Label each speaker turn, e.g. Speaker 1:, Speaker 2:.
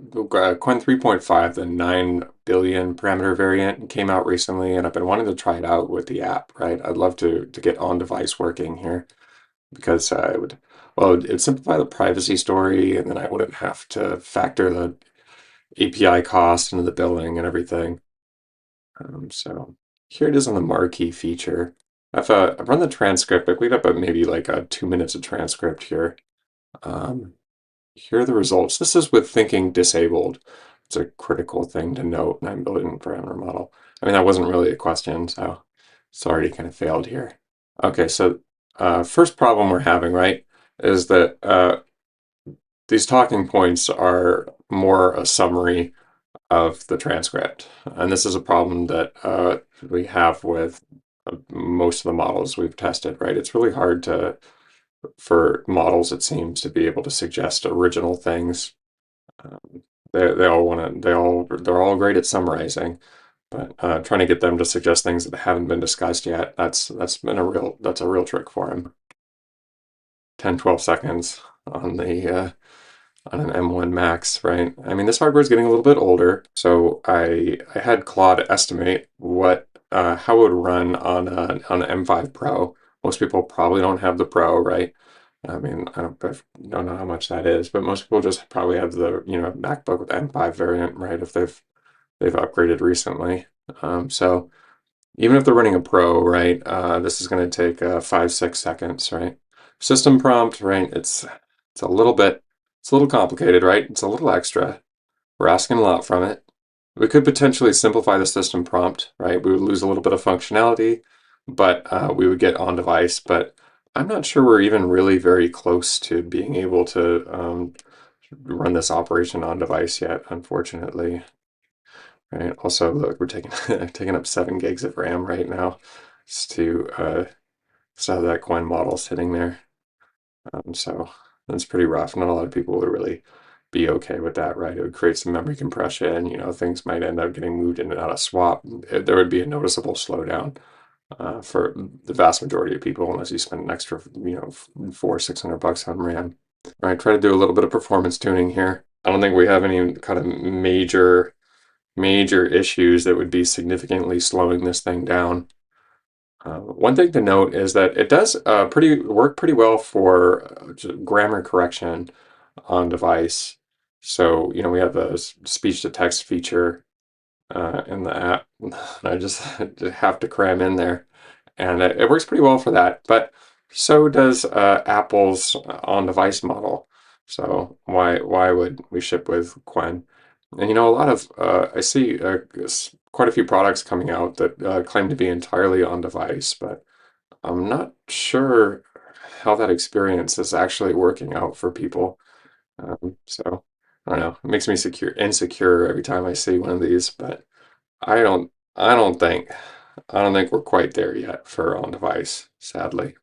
Speaker 1: Qwen 3.5, the 9 billion parameter variant, came out recently, and I've been wanting to try it out with the app, right? I'd love to get on device working here because it would, well, it'd simplify the privacy story, and then I wouldn't have to factor the API cost into the billing and everything. So here it is on the marquee feature. I've run the transcript. I cleaned up maybe like 2 minutes of transcript here. Um, Here are the results. This is with thinking disabled. It's a critical thing to note when I'm building a parameter model. I mean, that wasn't really a question, so it's already kind of failed here. Okay, so first problem we're having, right, is that these talking points are more a summary of the transcript. And this is a problem that we have with most of the models we've tested, right? It's really hard for models, it seems, to be able to suggest original things. Um, they all want to they're all great at summarizing, but trying to get them to suggest things that haven't been discussed yet, that's a real trick for him. 10-12 seconds on the on an M1 Max, right? I mean, this hardware is getting a little bit older, so I had Claude estimate what how it would run on an M5 Pro. Most people probably don't have the Pro, right? I mean, I don't know how much that is, but most people just probably have the MacBook with M5 variant, right? If they've upgraded recently. So even if they're running a Pro, right, this is going to take 5-6 seconds, right? System prompt, right? It's a little bit it's a little complicated, right? It's a little extra. We're asking a lot from it. We could potentially simplify the system prompt, right? We would lose a little bit of functionality, but we would get on device. But I'm not sure we're even really very close to being able to run this operation on device yet, unfortunately. Right. Also, look, we're taking taking up 7 gigs of RAM right now just to have that Qwen model sitting there. So that's pretty rough. Not a lot of people would really be okay with that, right? It would create some memory compression. Things might end up getting moved in and out of swap. There would be a noticeable slowdown for the vast majority of people, unless you spend an extra, 400-600 bucks on RAM. All right, try to do a little bit of performance tuning here. I don't think we have any kind of major issues that would be significantly slowing this thing down. One thing to note is that it does work pretty well for grammar correction on device. So, we have a speech to text feature in the app. I just have to cram in there, and it works pretty well for that. But so does Apple's on-device model. So why would we ship with Qwen? And a lot of I see quite a few products coming out that claim to be entirely on-device, but I'm not sure how that experience is actually working out for people. So I don't know. It makes me insecure every time I see one of these, but I don't think we're quite there yet for on device, sadly.